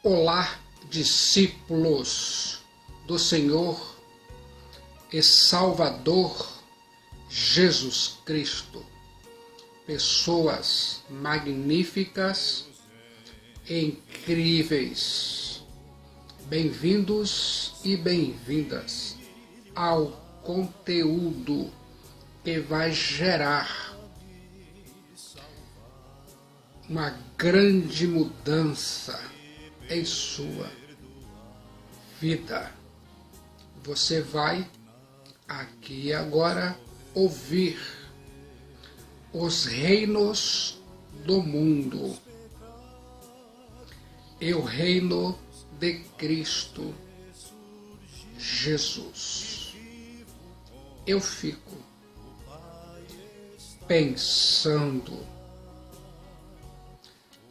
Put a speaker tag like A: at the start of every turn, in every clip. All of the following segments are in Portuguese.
A: Olá, discípulos do Senhor e Salvador Jesus Cristo, pessoas magníficas e incríveis. Bem-vindos e bem-vindas ao conteúdo que vai gerar uma grande mudança em sua vida. Você vai aqui agora ouvir os reinos do mundo e o reino de Cristo Jesus. Eu fico pensando,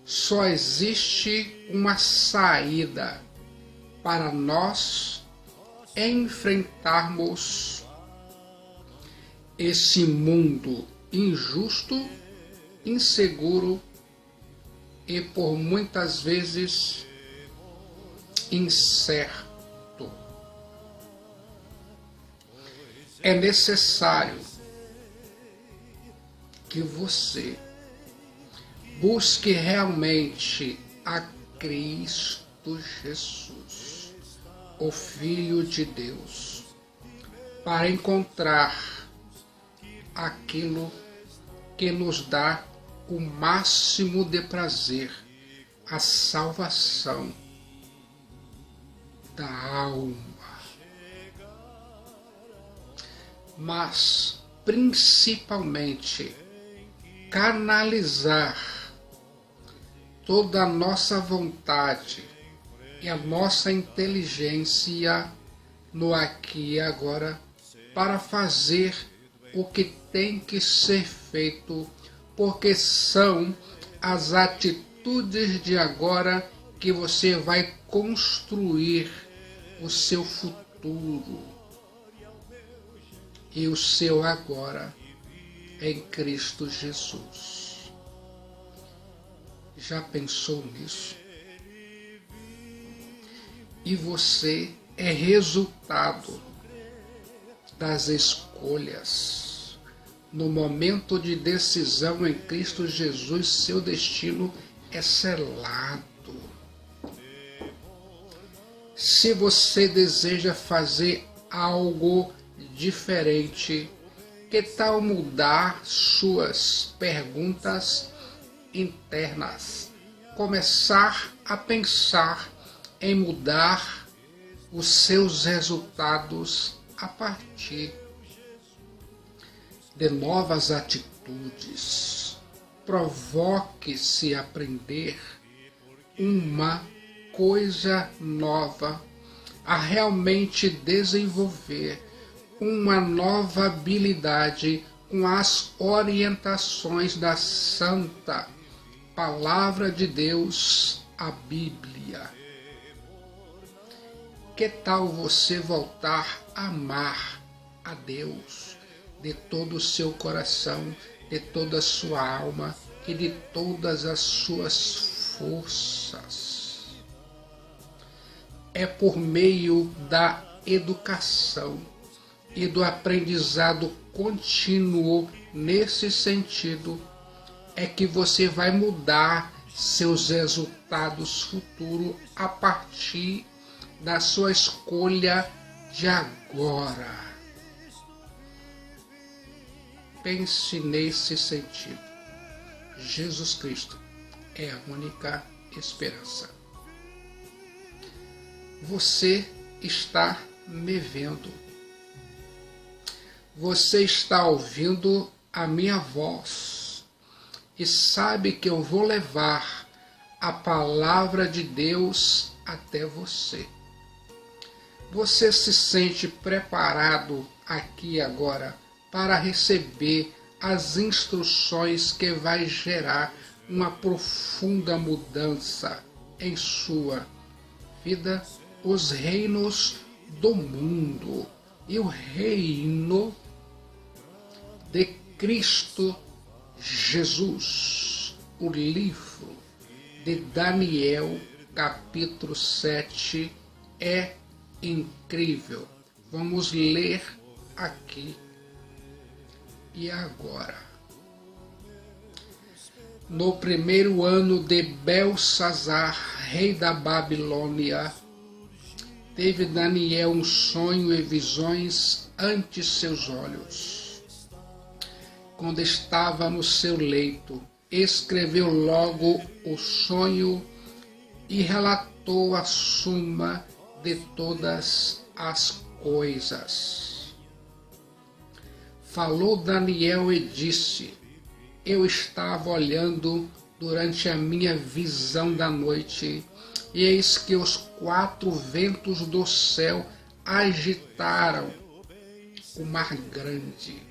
A: só existe uma saída para nós enfrentarmos esse mundo injusto, inseguro e por muitas vezes incerto. É necessário que você busque realmente a Cristo Jesus, o Filho de Deus, para encontrar aquilo que nos dá o máximo de prazer, a salvação da alma. Mas, principalmente, canalizar toda a nossa vontade e a nossa inteligência no aqui e agora para fazer o que tem que ser feito, porque são as atitudes de agora que você vai construir o seu futuro e o seu agora em Cristo Jesus. Já pensou nisso? E você é resultado das escolhas. No momento de decisão em Cristo Jesus, seu destino é selado. Se você deseja fazer algo diferente, que tal mudar suas perguntas internas? Começar a pensar em mudar os seus resultados a partir de novas atitudes. Provoque-se a aprender uma coisa nova, a realmente desenvolver uma nova habilidade com as orientações da Santa Palavra de Deus, a Bíblia. Que tal você voltar a amar a Deus de todo o seu coração, de toda a sua alma e de todas as suas forças? É por meio da educação e do aprendizado contínuo nesse sentido é que você vai mudar seus resultados futuros a partir da sua escolha de agora. Pense nesse sentido. Jesus Cristo é a única esperança. Você está me vendo. Você está ouvindo a minha voz e sabe que eu vou levar a palavra de Deus até você. Você se sente preparado aqui agora para receber as instruções que vai gerar uma profunda mudança em sua vida? Os reinos do mundo e o reino de Cristo Jesus, o livro de Daniel capítulo 7 é incrível. Vamos ler aqui e agora. No primeiro ano de Belsazar, rei da Babilônia, teve Daniel um sonho e visões ante seus olhos. Quando estava no seu leito, escreveu logo o sonho e relatou a suma de todas as coisas. Falou Daniel e disse: eu estava olhando durante a minha visão da noite, e eis que os 4 ventos do céu agitaram o mar grande.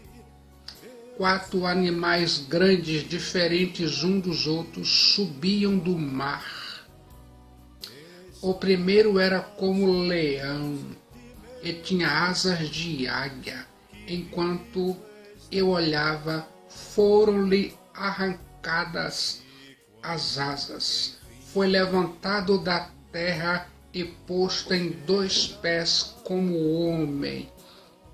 A: 4 animais grandes, diferentes uns dos outros, subiam do mar. O primeiro era como leão e tinha asas de águia. Enquanto eu olhava, foram-lhe arrancadas as asas. Foi levantado da terra e posto em 2 pés como homem,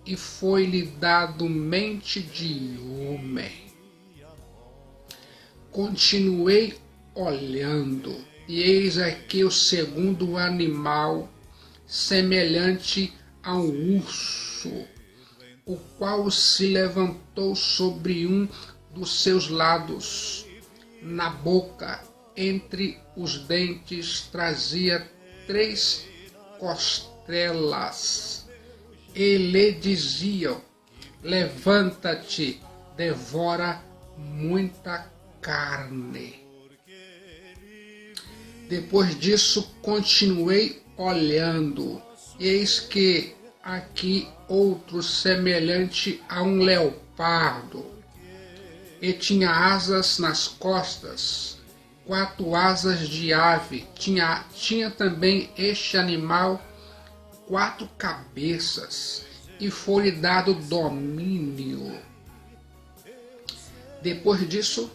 A: e foi-lhe dado mente de homem. Continuei olhando, e eis aqui o segundo animal, semelhante a um urso, o qual se levantou sobre um dos seus lados. Na boca, entre os dentes, trazia 3 costelas. E lhe diziam: levanta-te, devora muita carne. Depois disso, continuei olhando, eis que aqui outro semelhante a um leopardo, e tinha asas nas costas, 4 asas de ave. Tinha também este animal 4 cabeças, e foi-lhe dado domínio. Depois disso,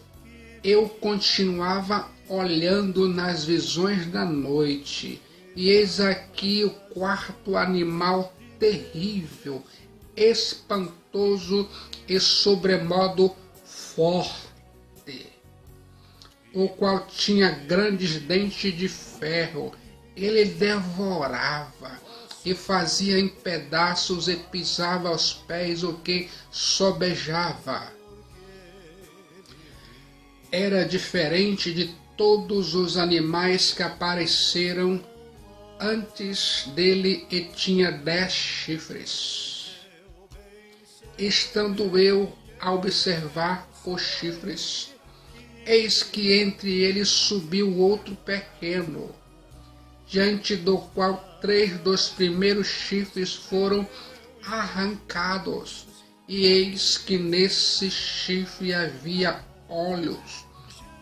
A: eu continuava olhando nas visões da noite, e eis aqui o 4º animal terrível, espantoso e sobremodo forte, o qual tinha grandes dentes de ferro. Ele devorava e fazia em pedaços e pisava aos pés o que sobejava. Era diferente de todos os animais que apareceram antes dele e tinha 10 chifres. Estando eu a observar os chifres, eis que entre eles subiu outro pequeno, diante do qual 3 dos primeiros chifres foram arrancados, e eis que nesse chifre havia olhos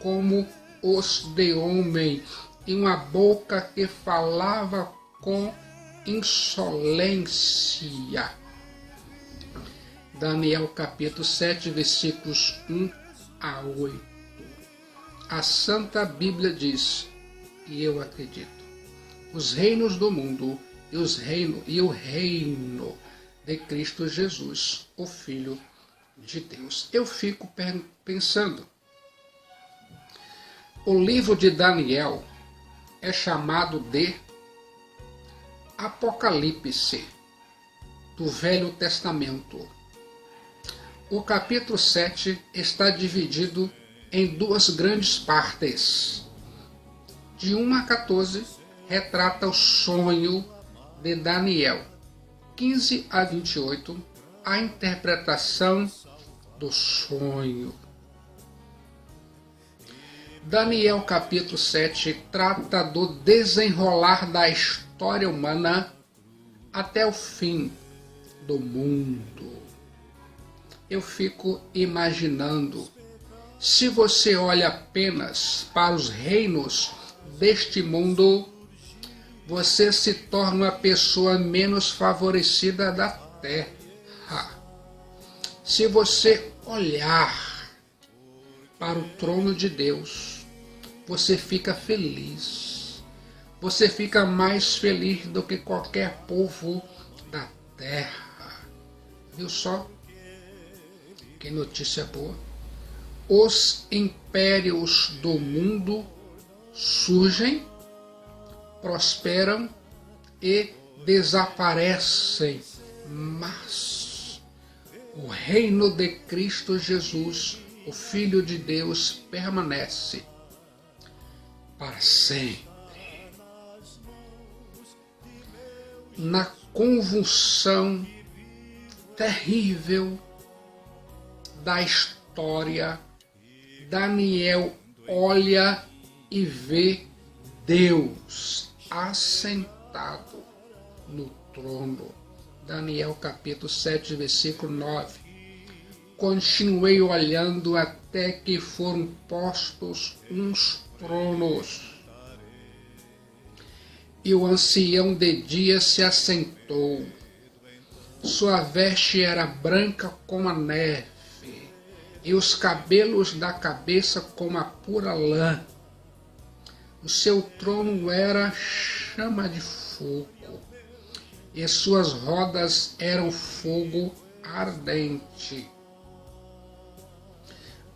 A: como os de homem, e uma boca que falava com insolência. Daniel capítulo 7, versículos 1 a 8. A Santa Bíblia diz, e eu acredito: os reinos do mundo e o reino de Cristo Jesus, o Filho de Deus. Eu fico pensando, o livro de Daniel é chamado de Apocalipse do Velho Testamento. O capítulo 7 está dividido em 2 grandes partes. De 1 a 14, retrata o sonho de Daniel. 15 a 28, a interpretação do sonho. Daniel capítulo 7 trata do desenrolar da história humana até o fim do mundo. Eu fico imaginando, se você olha apenas para os reinos deste mundo, você se torna a pessoa menos favorecida da terra. Se você olhar para o trono de Deus, você fica feliz, você fica mais feliz do que qualquer povo da terra. Viu só? Que notícia boa. Os impérios do mundo surgem, prosperam e desaparecem, mas o reino de Cristo Jesus, o Filho de Deus, permanece para sempre. Na convulsão terrível da história, Daniel olha e vê Deus assentado no trono. Daniel capítulo 7, versículo 9. Continuei olhando até que foram postos uns tronos. E o ancião de dia se assentou. Sua veste era branca como a neve, e os cabelos da cabeça como a pura lã. O seu trono era chama de fogo, e suas rodas eram fogo ardente.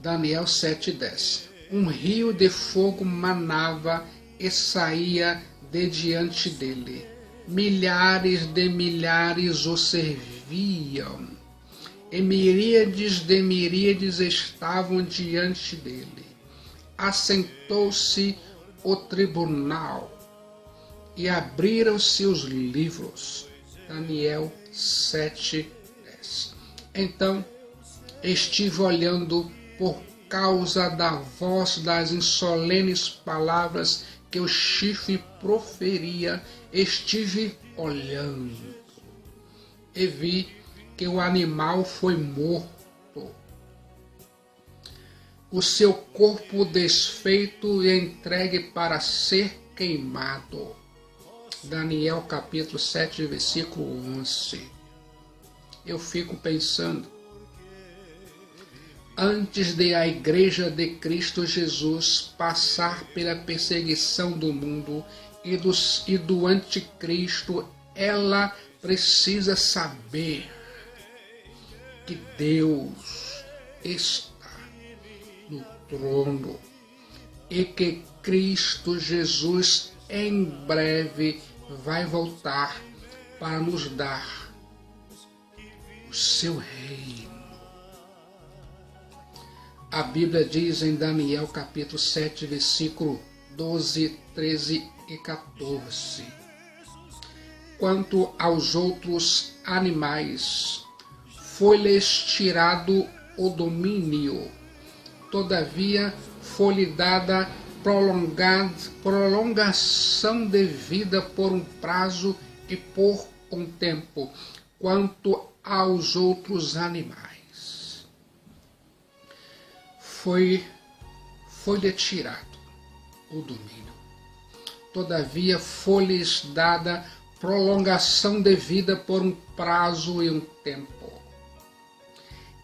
A: Daniel 7:10. Um rio de fogo manava e saía de diante dele. Milhares de milhares o serviam, e miríades de miríades estavam diante dele. Assentou-se o tribunal, e abriram-se os livros. Daniel 7:10. Então estive olhando por causa da voz das insolenes palavras que o chifre proferia. Estive olhando e vi que o animal foi morto, o seu corpo desfeito e entregue para ser queimado. Daniel capítulo 7, versículo 11. Eu fico pensando, antes de a Igreja de Cristo Jesus passar pela perseguição do mundo e do anticristo, ela precisa saber que Deus está no trono e que Cristo Jesus em breve vai voltar para nos dar o seu reino. A Bíblia diz em Daniel capítulo 7, versículo 12, 13 e 14. Quanto aos outros animais, foi-lhes tirado o domínio, todavia foi-lhe dada prolongação de vida por um prazo e por um tempo. Quanto aos outros animais, foi-lhe tirado o domínio, todavia foi-lhes dada prolongação de vida por um prazo e um tempo.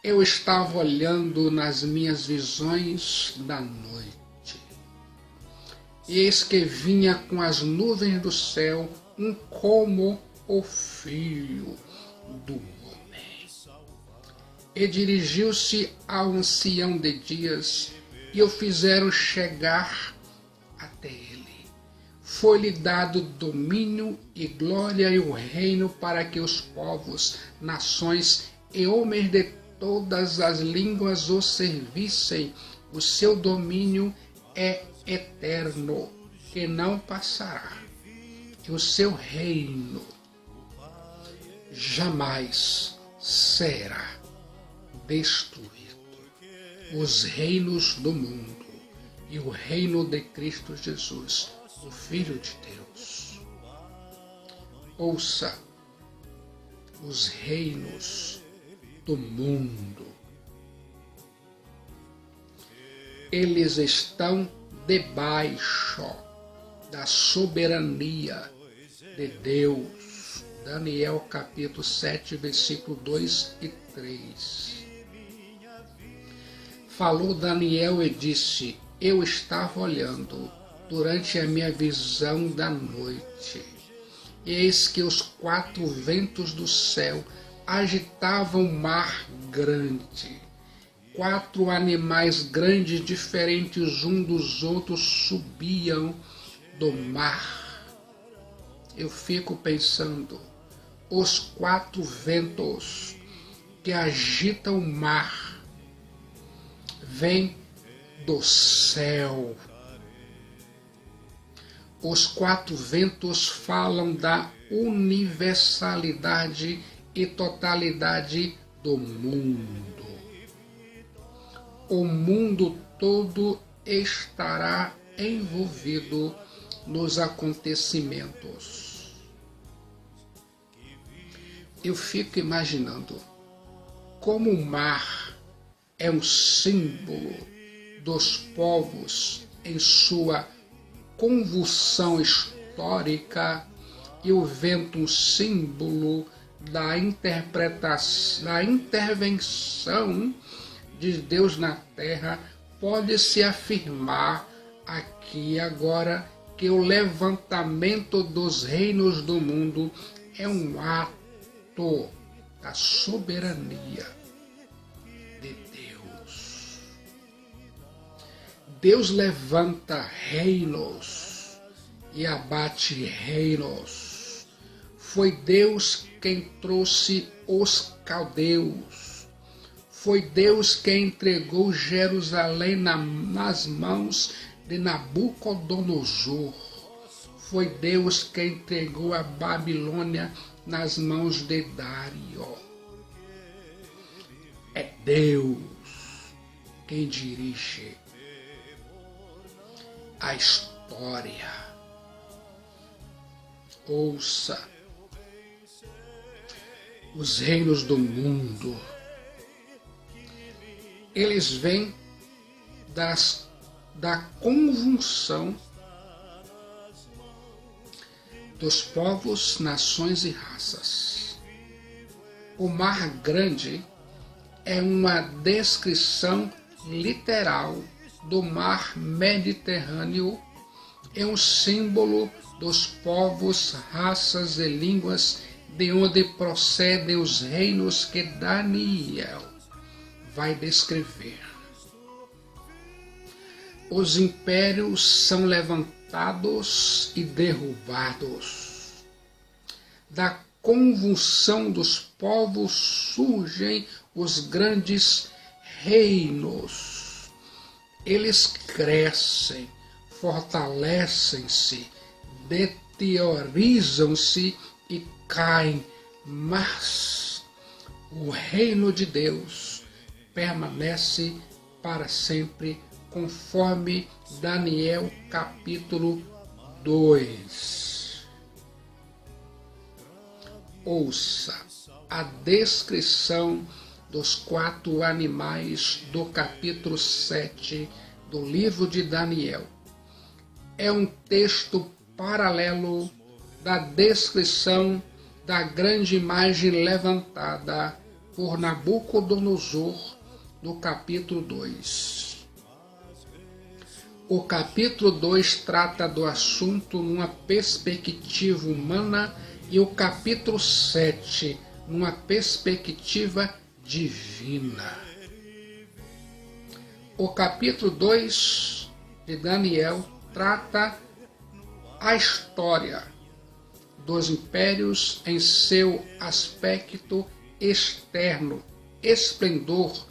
A: Eu estava olhando nas minhas visões da noite, e eis que vinha com as nuvens do céu um como o Filho do Homem. E dirigiu-se ao ancião de dias, e o fizeram chegar até ele. Foi-lhe dado domínio e glória e o reino para que os povos, nações e homens de todas as línguas o servissem. O seu domínio é eterno, que não passará, e o seu reino jamais será destruído. Os reinos do mundo e o reino de Cristo Jesus, o Filho de Deus. Ouça, os reinos do mundo, eles estão debaixo da soberania de Deus. Daniel capítulo 7, versículo 2 e 3. Falou Daniel e disse: eu estava olhando, durante a minha visão da noite. Eis que os 4 ventos do céu agitavam o mar grande. 4 animais grandes, diferentes um dos outros, subiam do mar. Eu fico pensando, os 4 ventos que agitam o mar vêm do céu. Os 4 ventos falam da universalidade e totalidade do mundo. O mundo todo estará envolvido nos acontecimentos. Eu fico imaginando como o mar é um símbolo dos povos em sua convulsão histórica e o vento um símbolo da interpretação, da intervenção de Deus na terra. Pode-se afirmar aqui agora que o levantamento dos reinos do mundo é um ato da soberania de Deus. Deus levanta reinos e abate reinos. Foi Deus quem trouxe os caldeus. Foi Deus quem entregou Jerusalém nas mãos de Nabucodonosor. Foi Deus quem entregou a Babilônia nas mãos de Dário. É Deus quem dirige a história. Ouça, os reinos do mundo, eles vêm da conjunção dos povos, nações e raças. O Mar Grande é uma descrição literal do Mar Mediterrâneo, é um símbolo dos povos, raças e línguas de onde procedem os reinos que Daniel vai descrever. Os impérios são levantados e derrubados. Da convulsão dos povos surgem os grandes reinos. Eles crescem, fortalecem-se, deteriorizam-se e caem, mas o reino de Deus permanece para sempre, conforme Daniel capítulo 2. Ouça a descrição dos 4 animais do capítulo 7 do livro de Daniel. É um texto paralelo da descrição da grande imagem levantada por Nabucodonosor no capítulo 2. O capítulo 2 trata do assunto numa perspectiva humana e o capítulo 7 numa perspectiva divina. O capítulo 2 de Daniel trata a história dos impérios em seu aspecto externo, esplendor.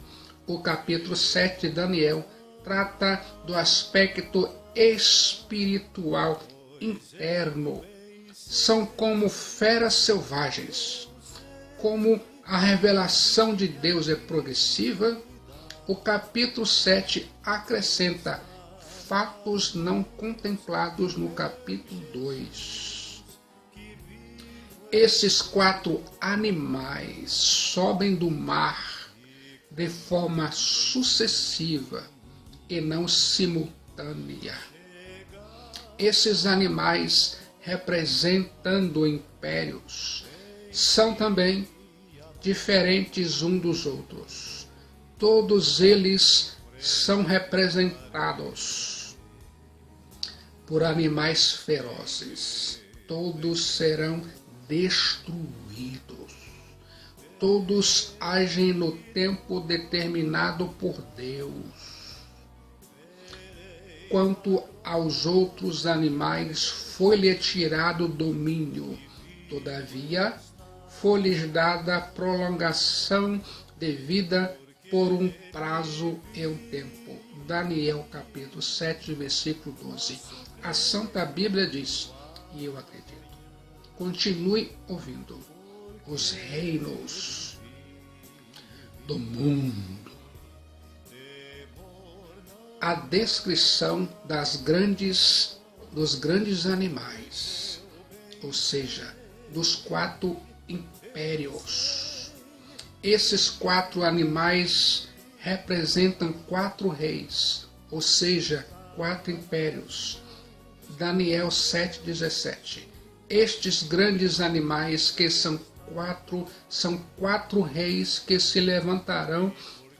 A: O capítulo 7 de Daniel trata do aspecto espiritual interno. São como feras selvagens. Como a revelação de Deus é progressiva, o capítulo 7 acrescenta fatos não contemplados no capítulo 2. Esses 4 animais sobem do mar de forma sucessiva e não simultânea. Esses animais, representando impérios, são também diferentes uns dos outros. Todos eles são representados por animais ferozes. Todos serão destruídos. Todos agem no tempo determinado por Deus. Quanto aos outros animais, foi-lhe tirado o domínio. Todavia, foi-lhes dada prolongação de vida por um prazo e um tempo. Daniel capítulo 7, versículo 12. A Santa Bíblia diz, e eu acredito, continue ouvindo, os reinos do mundo. A descrição dos grandes animais, ou seja, dos 4 impérios. Esses 4 animais representam 4 reis, ou seja, 4 impérios. Daniel 7,17. Estes grandes animais que são 4 reis que se levantarão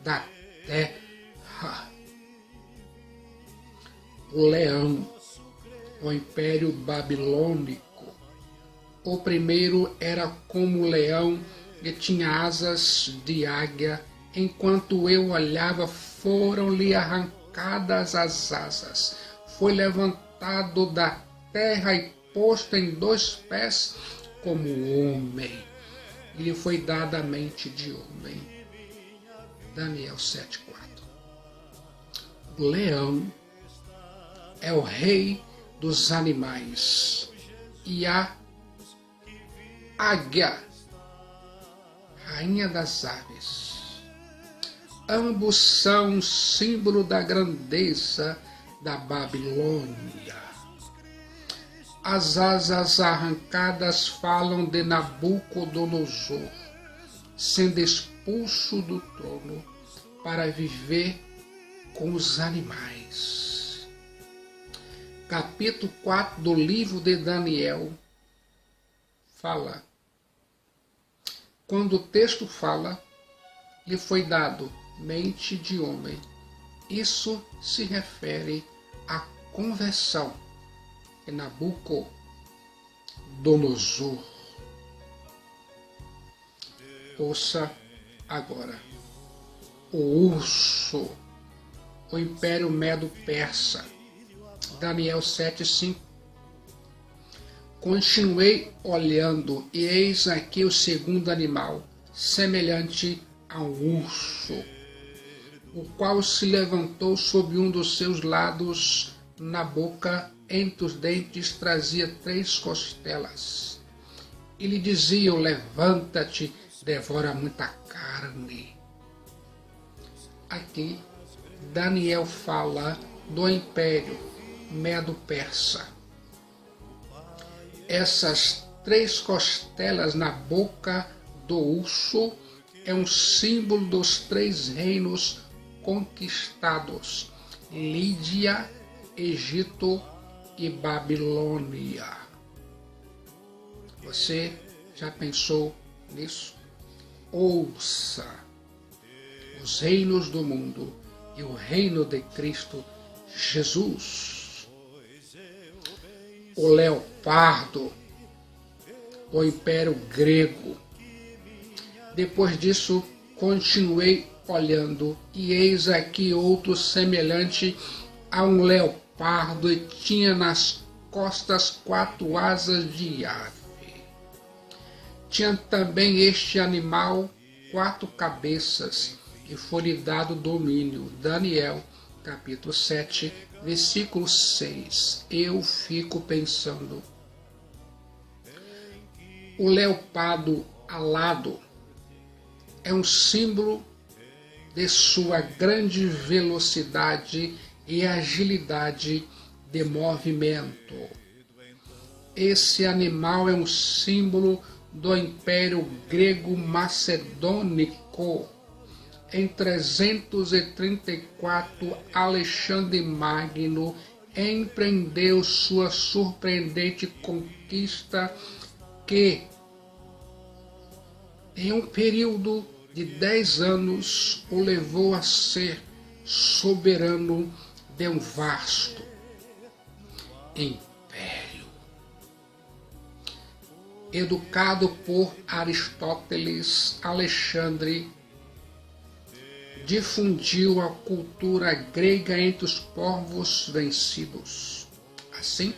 A: da terra. O leão, o império babilônico. O primeiro era como o leão e tinha asas de águia. Enquanto eu olhava, foram-lhe arrancadas as asas. Foi levantado da terra e posto em 2 pés como homem. E lhe foi dada a mente de homem. Daniel 7,4. O leão é o rei dos animais e a águia, rainha das aves. Ambos são símbolo da grandeza da Babilônia. As asas arrancadas falam de Nabucodonosor, sendo expulso do trono para viver com os animais. Capítulo 4 do livro de Daniel fala. Quando o texto fala, lhe foi dado mente de homem. Isso se refere à conversão de Nabucodonosor. Ouça agora. O urso, o Império Medo-Persa. Daniel 7,5. Continuei olhando, e eis aqui o segundo animal, semelhante a um urso, o qual se levantou sob um dos seus lados, na boca, entre os dentes, trazia 3 costelas. E lhe diziam, levanta-te, devora muita carne. Aqui, Daniel fala do Império Medo-Persa. Essas 3 costelas na boca do urso é um símbolo dos 3 reinos conquistados: Lídia, Egito e Babilônia. Você já pensou nisso? Ouça: os reinos do mundo e o reino de Cristo Jesus. O leopardo, o Império Grego. Depois disso, continuei olhando, e eis aqui outro semelhante a um leopardo, e tinha nas costas 4 asas de ave. Tinha também este animal 4 cabeças, e foi-lhe dado domínio. Daniel, capítulo 7, versículo 6. Eu fico pensando. O leopardo alado é um símbolo de sua grande velocidade e agilidade de movimento. Esse animal é um símbolo do Império Grego Macedônico. Em 334, Alexandre Magno empreendeu sua surpreendente conquista que, em um período de 10 anos, o levou a ser soberano de um vasto império. Educado por Aristóteles, Alexandre difundiu a cultura grega entre os povos vencidos. Assim,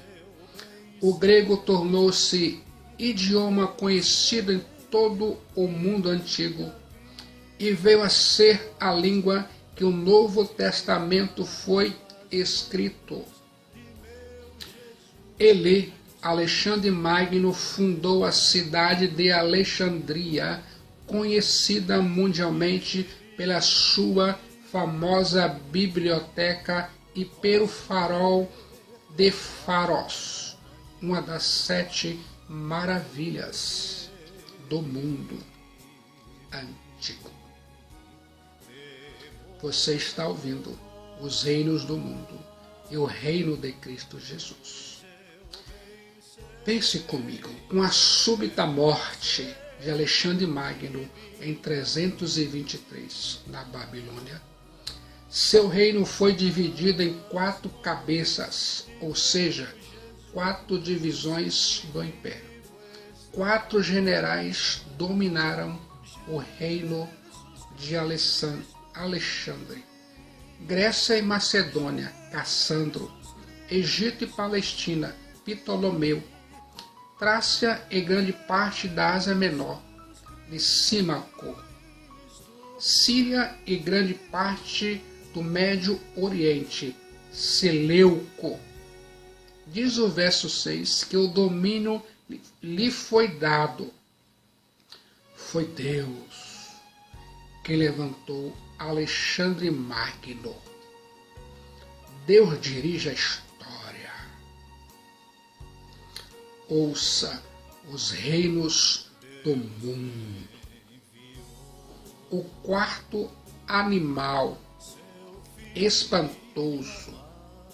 A: o grego tornou-se idioma conhecido em todo o mundo antigo e veio a ser a língua que o Novo Testamento foi escrito. Ele, Alexandre Magno, fundou a cidade de Alexandria, conhecida mundialmente pela sua famosa biblioteca e pelo farol de Faros, uma das 7 maravilhas do mundo antigo. Você está ouvindo Os Reinos do Mundo e o Reino de Cristo Jesus. Pense comigo, com a súbita morte de Alexandre Magno em 323 na Babilônia, seu reino foi dividido em 4 cabeças, ou seja, 4 divisões do império. 4 generais dominaram o reino de Alexandre. Grécia e Macedônia, Cassandro. Egito e Palestina, Ptolomeu. Trácia e grande parte da Ásia Menor, Lisímaco. Síria e grande parte do Médio Oriente, Seleuco. Diz o verso 6 que o domínio lhe foi dado. Foi Deus que levantou Alexandre Magno. Deus dirige a história. Ouça os reinos do mundo. O 4º animal, espantoso,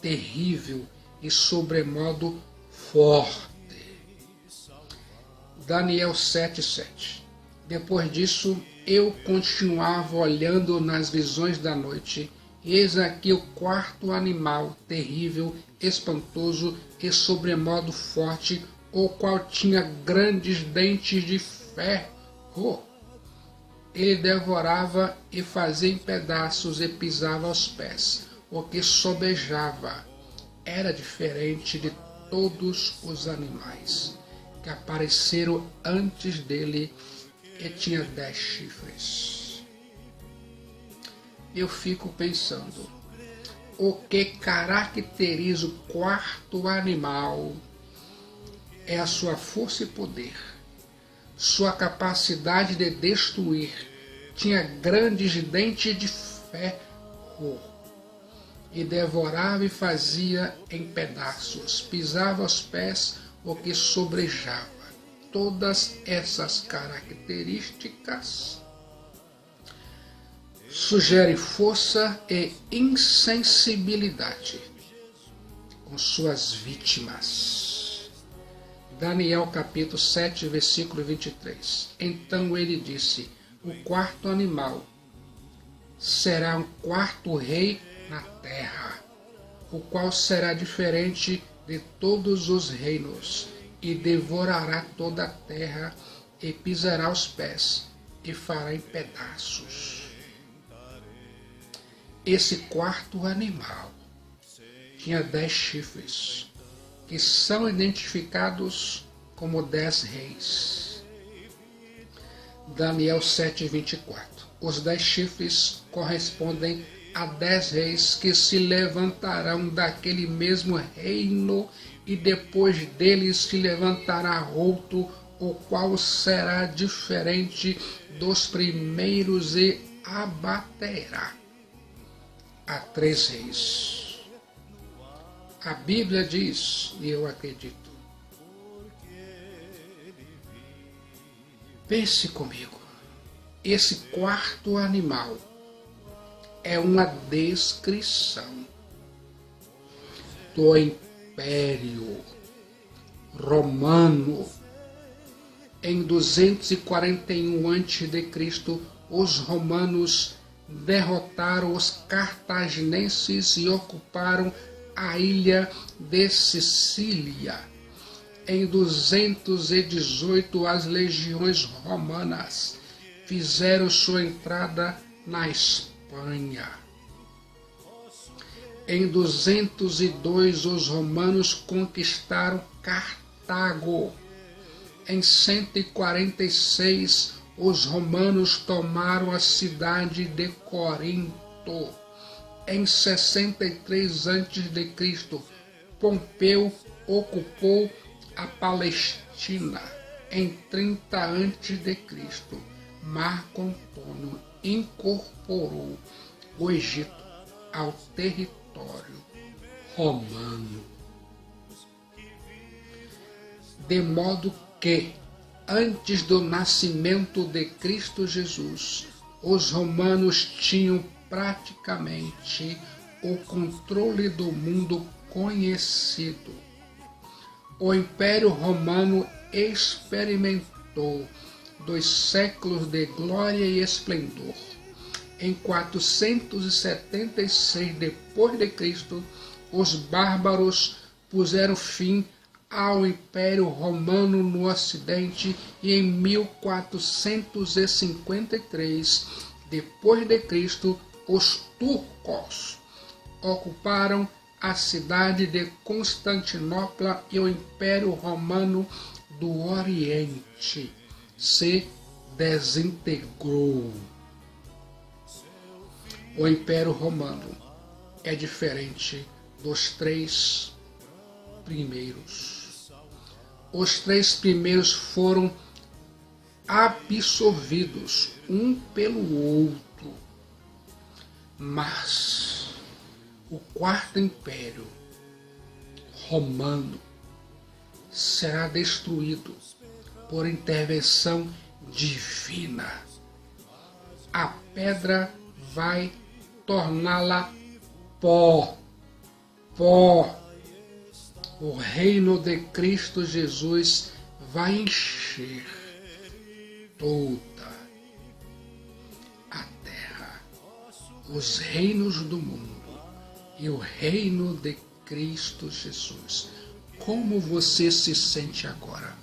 A: terrível e sobremodo forte. Daniel 7:7. Depois disso, eu continuava olhando nas visões da noite, e eis aqui o 4º animal, terrível, espantoso e sobremodo forte, o qual tinha grandes dentes de ferro. Ele devorava e fazia em pedaços e pisava aos pés, o que sobejava. Era diferente de todos os animais que apareceram antes dele, e tinha 10 chifres. Eu fico pensando, o que caracteriza o 4º animal é a sua força e poder, sua capacidade de destruir. Tinha grandes dentes de ferro e devorava e fazia em pedaços, pisava aos pés o que sobrejava. Todas essas características sugerem força e insensibilidade com suas vítimas. Daniel capítulo 7, versículo 23. Então ele disse, o 4º animal será um 4º rei na terra, o qual será diferente de todos os reinos, e devorará toda a terra, e pisará os pés, e fará em pedaços. Esse 4º animal tinha 10 chifres, que são identificados como 10 reis. Daniel 7:24. Os 10 chifres correspondem a 10 reis que se levantarão daquele mesmo reino, e depois deles se levantará outro, o qual será diferente dos primeiros e abaterá a 3 reis. A Bíblia diz, e eu acredito, pense comigo, esse 4º animal é uma descrição do Império Romano. Em 241 a.C., os romanos derrotaram os cartaginenses e ocuparam a ilha de Sicília. Em 218, as legiões romanas fizeram sua entrada na Espanha. Em 202, os romanos conquistaram Cartago. Em 146, os romanos tomaram a cidade de Corinto. Em 63 a.C., Pompeu ocupou a Palestina. Em 30 a.C., Marco Antônio incorporou o Egito ao território romano. De modo que, antes do nascimento de Cristo Jesus, os romanos tinham praticamente o controle do mundo conhecido. O Império Romano experimentou 2 séculos de glória e esplendor. Em 476 d.C., os bárbaros puseram fim ao Império Romano no Ocidente e em 1453 d.C., os turcos ocuparam a cidade de Constantinopla e o Império Romano do Oriente se desintegrou. O Império Romano é diferente dos 3 primeiros. Os 3 primeiros foram absorvidos um pelo outro. Mas o 4º Império Romano será destruído por intervenção divina. A pedra vai torná-la pó. O reino de Cristo Jesus vai encher toda a terra. Os reinos do mundo e o reino de Cristo Jesus. Como você se sente agora?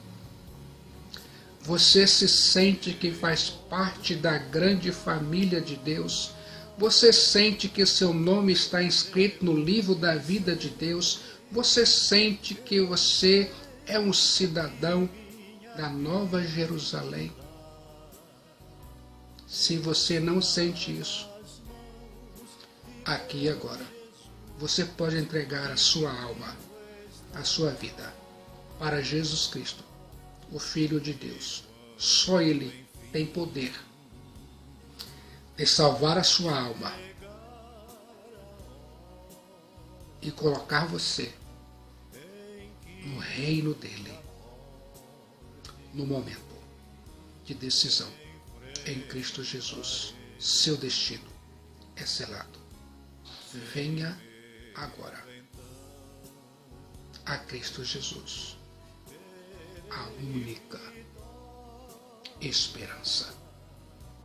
A: Você se sente que faz parte da grande família de Deus? Você sente que seu nome está inscrito no livro da vida de Deus? Você sente que você é um cidadão da Nova Jerusalém? Se você não sente isso, aqui e agora, você pode entregar a sua alma, a sua vida, para Jesus Cristo, o Filho de Deus. Só Ele tem poder de salvar a sua alma e colocar você no reino dele, no momento de decisão em Cristo Jesus. Seu destino é selado. Venha agora a Cristo Jesus, a única esperança.